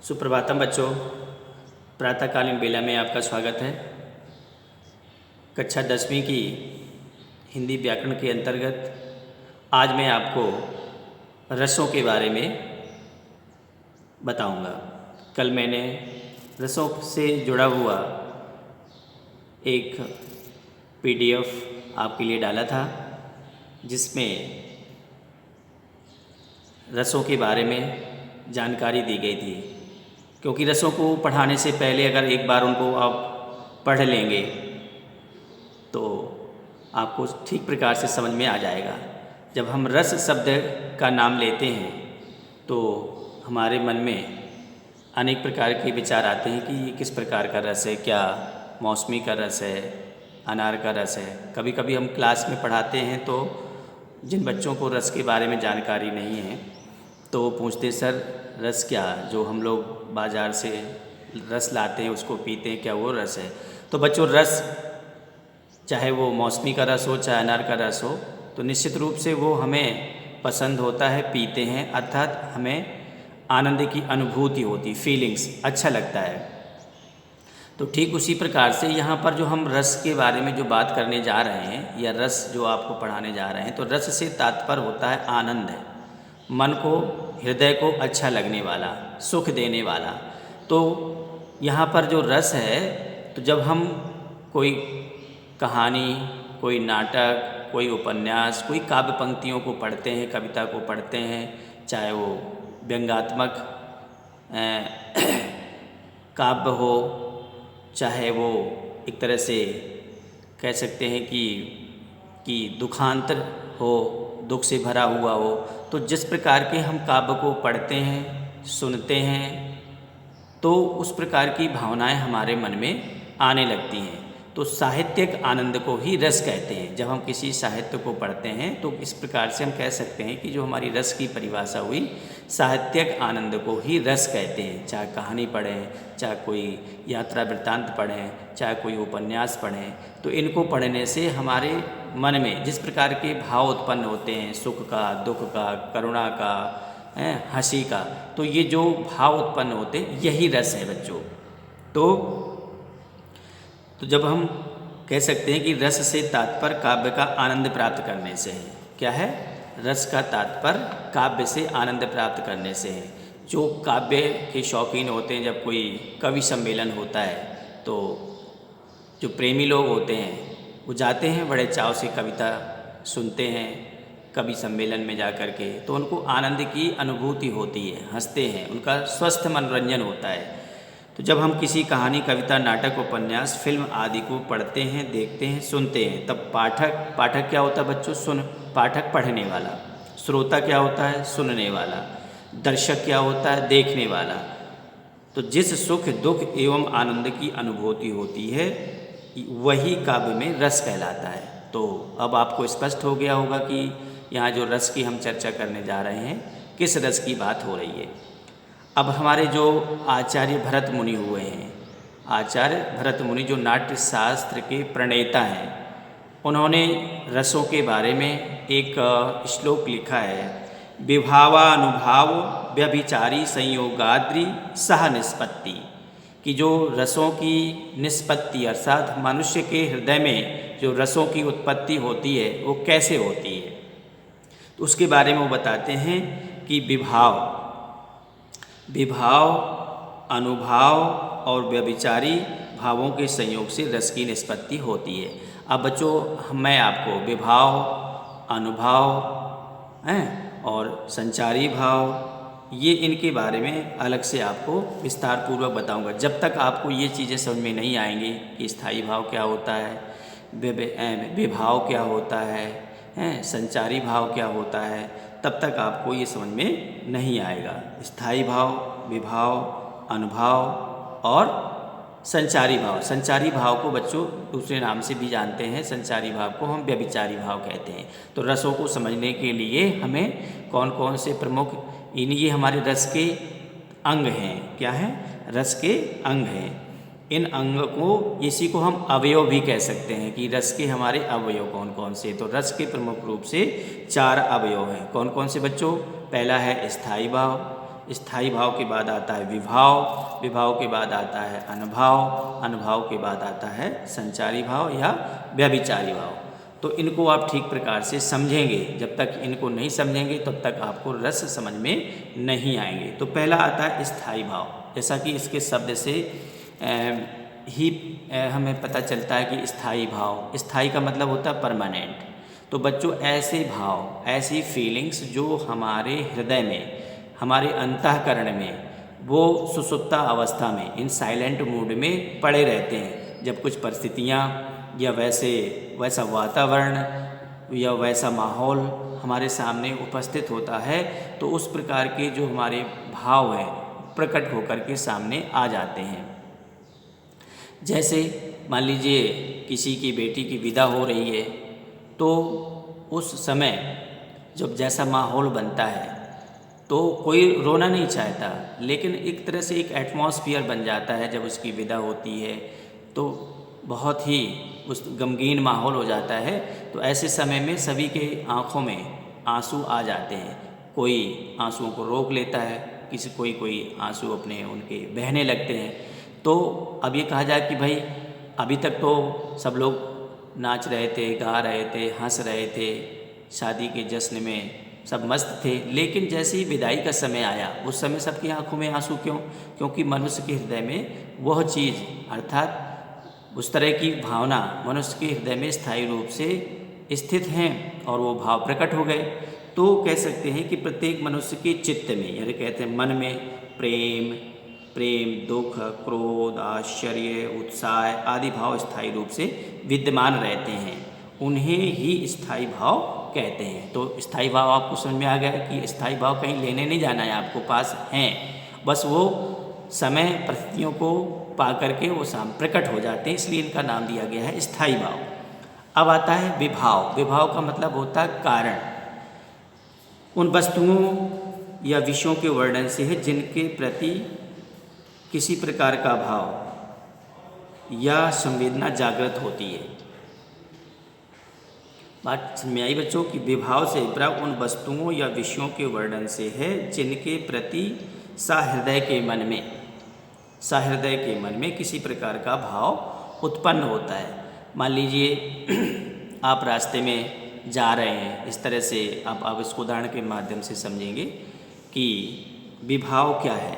सुप्रभातम बच्चों, प्रातःकालीन बेला में आपका स्वागत है। कक्षा 10वीं की हिंदी व्याकरण के अंतर्गत आज मैं आपको रसों के बारे में बताऊंगा। कल मैंने रसों से जुड़ा हुआ एक PDF आपके लिए डाला था, जिसमें रसों के बारे में जानकारी दी गई थी। क्योंकि रसों को पढ़ाने से पहले अगर एक बार उनको आप पढ़ लेंगे तो आपको ठीक प्रकार से समझ में आ जाएगा। जब हम रस शब्द का नाम लेते हैं तो हमारे मन में अनेक प्रकार के विचार आते हैं कि ये किस प्रकार का रस है, क्या मौसमी का रस है, अनार का रस है। कभी कभी हम क्लास में पढ़ाते हैं तो जिन बच्चों को रस के बारे में जानकारी नहीं है तो वो पूछते, सर रस क्या, जो हम लोग बाज़ार से रस लाते हैं उसको पीते हैं, क्या वो रस है? तो बच्चों, रस चाहे वो मौसमी का रस हो चाहे अनार का रस हो, तो निश्चित रूप से वो हमें पसंद होता है, पीते हैं, अर्थात हमें आनंद की अनुभूति होती, फीलिंग्स, अच्छा लगता है। तो ठीक उसी प्रकार से यहाँ पर जो हम रस के बारे में जो बात करने जा रहे हैं या रस जो आपको पढ़ाने जा रहे हैं, तो रस से तात्पर्य होता है आनंद है, मन को, हृदय को अच्छा लगने वाला, सुख देने वाला। तो यहाँ पर जो रस है, तो जब हम कोई कहानी, कोई नाटक, कोई उपन्यास, कोई काव्य पंक्तियों को पढ़ते हैं, कविता को पढ़ते हैं, चाहे वो व्यंग्यात्मक काव्य हो, चाहे वो एक तरह से कह सकते हैं कि दुखांतर हो, दुख से भरा हुआ हो, तो जिस प्रकार के हम काव्य को पढ़ते हैं, सुनते हैं, तो उस प्रकार की भावनाएं हमारे मन में आने लगती हैं। तो साहित्यिक आनंद को ही रस कहते हैं। जब हम किसी साहित्य को पढ़ते हैं तो इस प्रकार से हम कह सकते हैं कि जो हमारी रस की परिभाषा हुई, साहित्यिक आनंद को ही रस कहते हैं। चाहे कहानी पढ़ें, चाहे कोई यात्रा वृत्तांत पढ़ें, चाहे कोई उपन्यास पढ़ें, तो इनको पढ़ने से हमारे मन में जिस प्रकार के भाव उत्पन्न होते हैं, सुख का, दुख का, करुणा का, हंसी का, तो ये जो भाव उत्पन्न होते हैं यही रस है बच्चों। तो जब हम कह सकते हैं कि रस से तात्पर्य काव्य का आनंद प्राप्त करने से है। क्या है? रस का तात्पर्य काव्य से आनंद प्राप्त करने से है। जो काव्य के शौकीन होते हैं, जब कोई कवि सम्मेलन होता है तो जो प्रेमी लोग होते हैं वो जाते हैं, बड़े चाव से कविता सुनते हैं कवि सम्मेलन में जा कर के, तो उनको आनंद की अनुभूति होती है, हंसते हैं, उनका स्वस्थ मनोरंजन होता है। तो जब हम किसी कहानी, कविता, नाटक, उपन्यास, फिल्म आदि को पढ़ते हैं, देखते हैं, सुनते हैं, तब पाठक क्या होता है बच्चों? पाठक पढ़ने वाला। श्रोता क्या होता है? सुनने वाला। दर्शक क्या होता है? देखने वाला। तो जिस सुख, दुख एवं आनंद की अनुभूति होती है वही काव्य में रस कहलाता है। तो अब आपको स्पष्ट हो गया होगा कि यहाँ जो रस की हम चर्चा करने जा रहे हैं, किस रस की बात हो रही है। अब हमारे जो आचार्य भरत मुनि हुए हैं, आचार्य भरत मुनि जो नाट्य शास्त्र के प्रणेता हैं, उन्होंने रसों के बारे में एक श्लोक लिखा है, विभावानुभाव व्यभिचारी संयोगाद्रि सह निष्पत्ति, कि जो रसों की निष्पत्ति अर्थात मनुष्य के हृदय में जो रसों की उत्पत्ति होती है वो कैसे होती है, तो उसके बारे में वो बताते हैं कि विभाव, अनुभाव और व्यभिचारी भावों के संयोग से रस की निष्पत्ति होती है। अब बच्चों, मैं आपको विभाव, अनुभाव और संचारी भाव, ये इनके बारे में अलग से आपको विस्तार पूर्वक बताऊंगा। जब तक आपको ये चीज़ें समझ में नहीं आएंगी कि स्थायी भाव क्या होता है, विभाव क्या होता है, संचारी भाव क्या होता है, तब तक आपको ये समझ में नहीं आएगा। स्थायी भाव, विभाव, अनुभाव और संचारी भाव। संचारी भाव को बच्चों दूसरे नाम से भी जानते हैं, संचारी भाव को हम व्यभिचारी भाव कहते हैं। तो रसों को समझने के लिए हमें कौन कौन से प्रमुख ये हमारे रस के अंग हैं। क्या है? रस के अंग हैं। इन अंग को, इसी को हम अवयव भी कह सकते हैं कि रस के हमारे अवयव कौन कौन से। तो रस के प्रमुख रूप से 4 अवयव हैं। कौन कौन से बच्चों? पहला है स्थायी भाव, स्थायी भाव के बाद आता है विभाव, विभाव के बाद आता है अनुभाव, अनुभाव के बाद आता है संचारी भाव या व्यभिचारी भाव। तो इनको आप ठीक प्रकार से समझेंगे, जब तक इनको नहीं समझेंगे तब तक आपको रस समझ में नहीं आएंगे। तो पहला आता है स्थायी भाव, जैसा कि इसके शब्द से ही हमें पता चलता है कि स्थायी भाव, स्थायी का मतलब होता है परमानेंट। तो बच्चों ऐसे भाव, ऐसी फीलिंग्स जो हमारे हृदय में, हमारे अंतःकरण में, वो सुसुप्ता अवस्था में, इन साइलेंट मूड में पड़े रहते हैं। जब कुछ परिस्थितियाँ या वैसा वातावरण या वैसा माहौल हमारे सामने उपस्थित होता है तो उस प्रकार के जो हमारे भाव हैं प्रकट होकर के सामने आ जाते हैं। जैसे मान लीजिए किसी की बेटी की विदा हो रही है तो उस समय जब जैसा माहौल बनता है तो कोई रोना नहीं चाहता, लेकिन एक तरह से एक एटमॉस्फेयर बन जाता है। जब उसकी विदा होती है तो बहुत ही उस गमगीन माहौल हो जाता है। तो ऐसे समय में सभी के आँखों में आंसू आ जाते हैं। कोई आंसुओं को रोक लेता है, कोई आंसू अपने उनके बहने लगते हैं। तो अब ये कहा जाए कि भाई अभी तक तो सब लोग नाच रहे थे, गा रहे थे, हंस रहे थे, शादी के जश्न में सब मस्त थे, लेकिन जैसे ही विदाई का समय आया उस समय सबकी आंखों में आंसू क्यों? क्योंकि मनुष्य के हृदय में वह चीज़ अर्थात उस तरह की भावना मनुष्य के हृदय में स्थायी रूप से स्थित हैं और वो भाव प्रकट हो गए। तो कह सकते हैं कि प्रत्येक मनुष्य के चित्त में, यानी कहते हैं मन में प्रेम, दुख, क्रोध, आश्चर्य, उत्साह आदि भाव स्थायी रूप से विद्यमान रहते हैं। उन्हें ही स्थायी भाव कहते हैं। तो स्थायी भाव आपको समझ में आ गया कि स्थायी भाव कहीं लेने नहीं जाना है, आपको पास हैं, बस वो समय परिस्थितियों को पा करके वो प्रकट हो जाते हैं, इसलिए इनका नाम दिया गया है स्थायी भाव। अब आता है विभाव। विभाव का मतलब होता है कारण। उन वस्तुओं या विषयों के वर्णन से है जिनके प्रति किसी प्रकार का भाव या संवेदना जागृत होती है। बात समझ में आई बच्चों कि विभाव से अभिप्राय उन वस्तुओं या विषयों के वर्णन से है जिनके प्रति सहृदय के मन में किसी प्रकार का भाव उत्पन्न होता है। मान लीजिए आप रास्ते में जा रहे हैं, इस तरह से आप इसको उदाहरण के माध्यम से समझेंगे कि विभाव क्या है,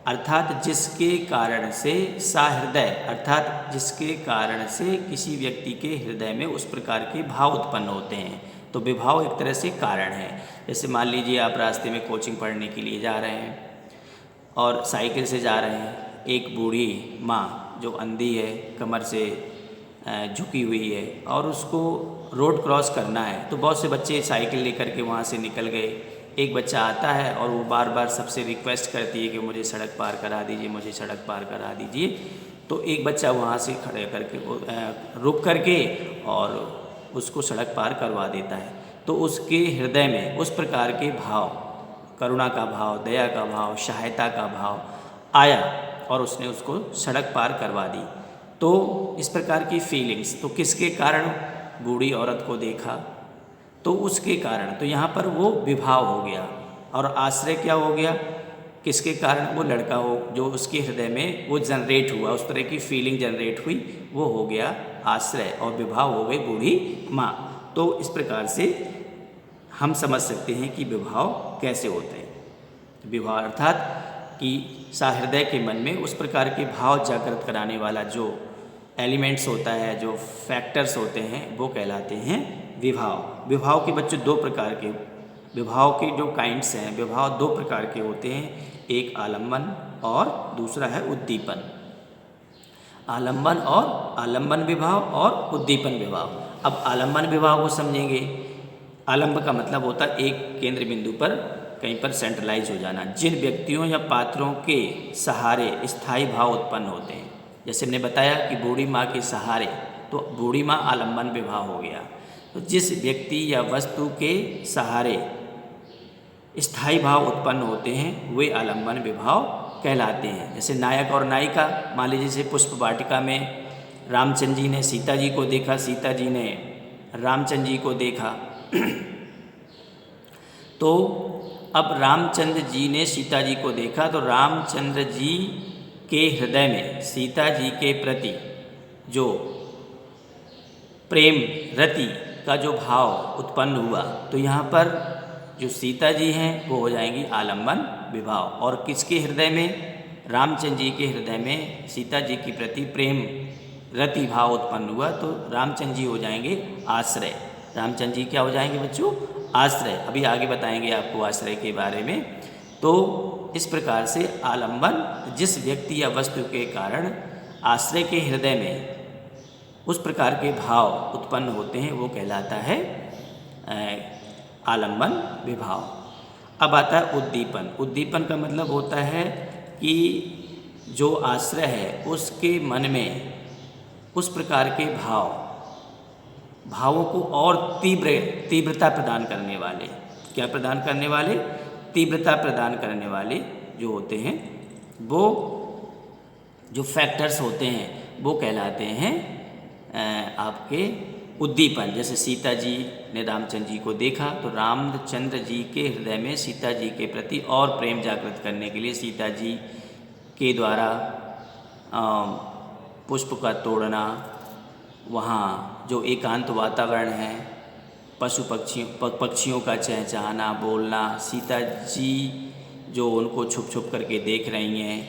अर्थात जिसके कारण से सहृदय, अर्थात जिसके कारण से किसी व्यक्ति के हृदय में उस प्रकार के भाव उत्पन्न होते हैं। तो विभाव एक तरह से कारण है। जैसे मान लीजिए आप रास्ते में कोचिंग पढ़ने के लिए जा रहे हैं और साइकिल से जा रहे हैं। एक बूढ़ी माँ जो अंधी है, कमर से झुकी हुई है और उसको रोड क्रॉस करना है, तो बहुत से बच्चे साइकिल लेकर के वहाँ से निकल गए। एक बच्चा आता है और वो बार बार सबसे रिक्वेस्ट करती है कि मुझे सड़क पार करा दीजिए, मुझे सड़क पार करा दीजिए। तो एक बच्चा वहाँ से खड़े करके रुक करके और उसको सड़क पार करवा देता है। तो उसके हृदय में उस प्रकार के भाव, करुणा का भाव, दया का भाव, सहायता का भाव आया और उसने उसको सड़क पार करवा दी। तो इस प्रकार की फीलिंग्स, तो किसके कारण? बूढ़ी औरत को देखा तो उसके कारण, तो यहाँ पर वो विभाव हो गया। और आश्रय क्या हो गया? किसके कारण? वो लड़का हो जो उसके हृदय में वो जनरेट हुआ, उस तरह की फीलिंग जनरेट हुई, वो हो गया आश्रय, और विभाव हो गई बूढ़ी माँ। तो इस प्रकार से हम समझ सकते हैं कि विभाव कैसे होते हैं। विभाव अर्थात कि सहृदय के मन में उस प्रकार के भाव जागृत कराने वाला जो एलिमेंट्स होता है, जो फैक्टर्स होते हैं, वो कहलाते हैं विभाव। विभाव के बच्चे दो प्रकार के, विभाव के जो काइंड्स हैं, विभाव दो प्रकार के होते हैं, एक आलम्बन और दूसरा है उद्दीपन। आलम्बन विभाव और उद्दीपन विभाव। अब आलम्बन विभाव को समझेंगे। आलम्ब का मतलब होता है एक केंद्र बिंदु पर कहीं पर सेंट्रलाइज हो जाना। जिन व्यक्तियों या पात्रों के सहारे स्थायी भाव उत्पन्न होते हैं, जैसे हमने बताया कि बूढ़ी माँ के सहारे, तो बूढ़ी माँ आलम्बन विभाव हो गया। तो जिस व्यक्ति या वस्तु के सहारे स्थायी भाव उत्पन्न होते हैं वे आलम्बन विभाव कहलाते हैं। जैसे नायक और नायिका, मान लीजिए जैसे पुष्प वाटिका में रामचंद्र जी ने सीता जी को देखा, सीता जी ने रामचंद्र जी को देखा, तो अब रामचंद्र जी ने सीता जी को देखा तो रामचंद्र जी के हृदय में सीता जी के प्रति जो प्रेम रति का जो भाव उत्पन्न हुआ, तो यहाँ पर जो सीता जी हैं वो हो जाएंगी आलम्बन विभाव। और किसके हृदय में? रामचंद्र जी के हृदय में सीता जी के प्रति प्रेम रति भाव उत्पन्न हुआ, तो रामचंद्र जी हो जाएंगे आश्रय। रामचंद्र जी क्या हो जाएंगे बच्चों? आश्रय। अभी आगे बताएंगे आपको आश्रय के बारे में। तो इस प्रकार से आलम्बन जिस व्यक्ति या वस्तु के कारण आश्रय के हृदय में उस प्रकार के भाव उत्पन्न होते हैं वो कहलाता है आलम्बन विभाव। अब आता है उद्दीपन। उद्दीपन का मतलब होता है कि जो आश्रय है उसके मन में उस प्रकार के भावों को और तीव्रता प्रदान करने वाले, क्या प्रदान करने वाले? तीव्रता प्रदान करने वाले जो होते हैं, वो जो फैक्टर्स होते हैं वो कहलाते हैं आपके उद्दीपन। जैसे सीता जी ने रामचंद्र जी को देखा तो रामचंद्र जी के हृदय में सीता जी के प्रति और प्रेम जागृत करने के लिए सीता जी के द्वारा पुष्प का तोड़ना, वहाँ जो एकांत वातावरण है, पशु पक्षियों का चहचहाना, बोलना, सीता जी जो उनको छुप छुप करके देख रही हैं,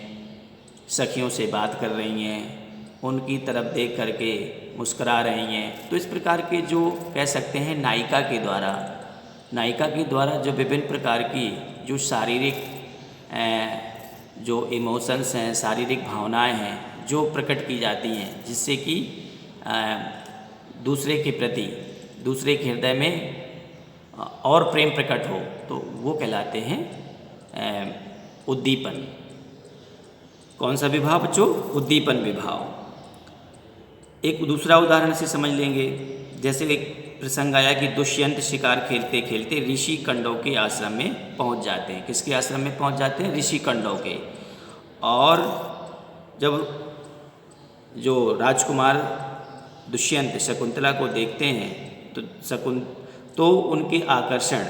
सखियों से बात कर रही हैं, उनकी तरफ देख करके मुस्करा रही हैं। तो इस प्रकार के जो कह सकते हैं नायिका के द्वारा जो विभिन्न प्रकार की जो शारीरिक जो इमोशंस हैं, शारीरिक भावनाएं हैं जो प्रकट की जाती हैं, जिससे कि दूसरे के प्रति, दूसरे के हृदय में और प्रेम प्रकट हो, तो वो कहलाते हैं उद्दीपन। कौन सा विभाव बच्चों? उद्दीपन विभाव। एक दूसरा उदाहरण से समझ लेंगे। जैसे एक प्रसंग आया कि दुष्यंत शिकार खेलते खेलते ऋषि कंडव के आश्रम में पहुंच जाते हैं। किसके आश्रम में पहुंच जाते हैं? ऋषि कंडव के। और जब जो राजकुमार दुष्यंत शकुंतला को देखते हैं तो उनके आकर्षण,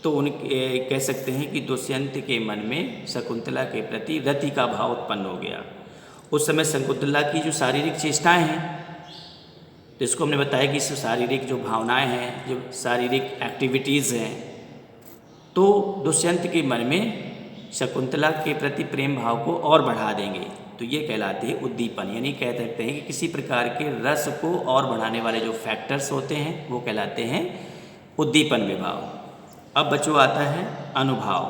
तो उनके कह सकते हैं कि दुष्यंत के मन में शकुंतला के प्रति रति का भाव उत्पन्न हो गया। उस समय शकुंतला की जो शारीरिक चेष्टाएं हैं, तो इसको हमने बताया कि शारीरिक जो भावनाएं हैं, जो शारीरिक एक्टिविटीज़ हैं, तो दुष्यंत के मन में शकुंतला के प्रति प्रेम भाव को और बढ़ा देंगे। तो ये कहलाते हैं उद्दीपन। यानी कह सकते हैं कि किसी प्रकार के रस को और बढ़ाने वाले जो फैक्टर्स होते हैं वो कहलाते हैं उद्दीपन विभाव। अब बच्चों आता है अनुभाव।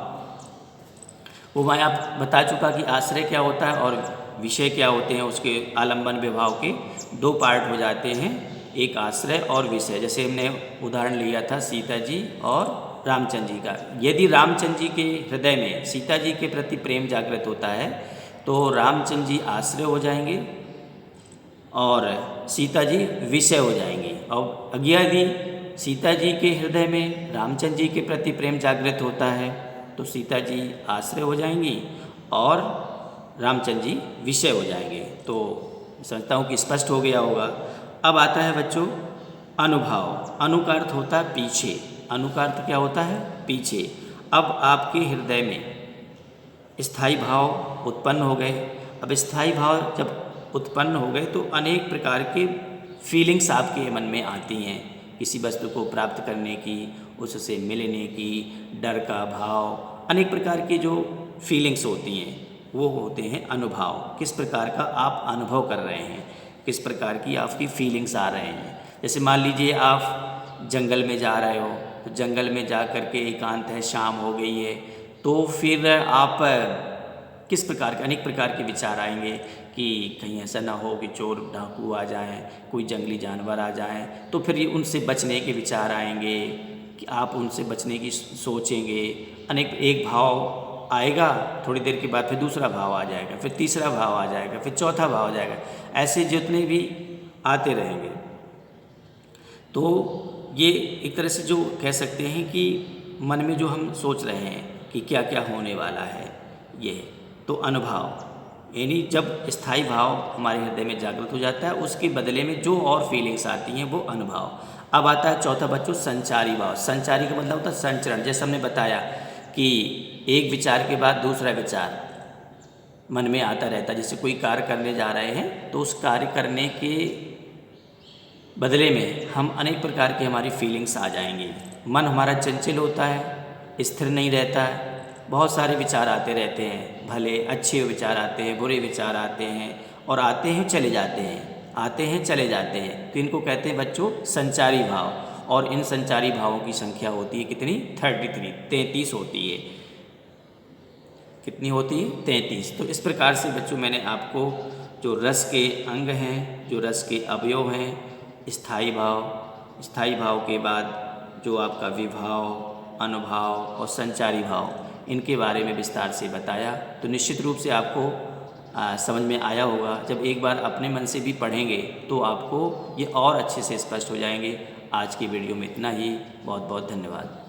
वो मैं आप बता चुका कि आश्रय क्या होता है और विषय क्या होते हैं। उसके आलम्बन विभाव के दो पार्ट हो जाते हैं, एक आश्रय और विषय। जैसे हमने उदाहरण लिया था सीता जी और रामचंद्र जी का। यदि रामचंद्र जी के हृदय में सीता जी के प्रति प्रेम जागृत होता है तो रामचंद्र जी आश्रय हो जाएंगे और सीता जी विषय हो जाएंगी। और यदि सीता जी के हृदय में रामचंद्र जी के प्रति प्रेम जागृत होता है तो सीता जी आश्रय हो जाएंगी और रामचंद्र जी विषय हो जाएंगे। तो समझता हूँ कि स्पष्ट हो गया होगा। अब आता है बच्चों अनुभाव। अनु का अर्थ होता है पीछे। अनु का अर्थ क्या होता है? पीछे। अब आपके हृदय में स्थायी भाव उत्पन्न हो गए। अब स्थायी भाव जब उत्पन्न हो गए तो अनेक प्रकार के फीलिंग्स आपके मन में आती हैं, किसी वस्तु को प्राप्त करने की, उससे मिलने की, डर का भाव, अनेक प्रकार की जो फीलिंग्स होती हैं वो होते हैं अनुभाव। किस प्रकार का आप अनुभव कर रहे हैं, किस प्रकार की आपकी फीलिंग्स आ रहे हैं। जैसे मान लीजिए आप जंगल में जा रहे हो, तो जंगल में जा कर के एकांत है, शाम हो गई है, तो फिर आप किस प्रकार के अनेक प्रकार के विचार आएंगे कि कहीं ऐसा ना हो कि चोर डाकू आ जाएं, कोई जंगली जानवर आ जाएं, तो फिर उनसे बचने के विचार आएंगे कि आप उनसे बचने की सोचेंगे। अनेक एक भाव आएगा, थोड़ी देर के बाद फिर दूसरा भाव आ जाएगा, फिर तीसरा भाव आ जाएगा, फिर चौथा भाव आ जाएगा, ऐसे जितने भी आते रहेंगे। तो ये एक तरह से जो कह सकते हैं कि मन में जो हम सोच रहे हैं कि क्या क्या होने वाला है, ये तो अनुभाव। यानी जब स्थायी भाव हमारे हृदय में जागृत हो जाता है, उसके बदले में जो और फीलिंग्स आती हैं वो अनुभव। अब आता है चौथा बच्चों संचारी भाव। संचारी का मतलब होता है संचरण। जैसे हमने बताया कि एक विचार के बाद दूसरा विचार मन में आता रहता है। जैसे कोई कार्य करने जा रहे हैं तो उस कार्य करने के बदले में हम अनेक प्रकार की हमारी फीलिंग्स आ जाएंगी। मन हमारा चंचल होता है, स्थिर नहीं रहता है, बहुत सारे विचार आते रहते हैं, भले अच्छे विचार आते हैं, बुरे विचार आते हैं और आते हैं चले जाते हैं, आते हैं चले जाते हैं। तो इनको कहते हैं बच्चों संचारी भाव। और इन संचारी भावों की संख्या होती है कितनी? 33 होती है। कितनी होती है? 33। तो इस प्रकार से बच्चों मैंने आपको जो रस के अंग हैं, जो रस के अवयव हैं, स्थायी भाव के बाद जो आपका विभाव, अनुभाव और संचारी भाव, इनके बारे में विस्तार से बताया। तो निश्चित रूप से आपको समझ में आया होगा। जब एक बार अपने मन से भी पढ़ेंगे तो आपको ये और अच्छे से स्पष्ट हो जाएंगे। आज की वीडियो में इतना ही। बहुत बहुत धन्यवाद।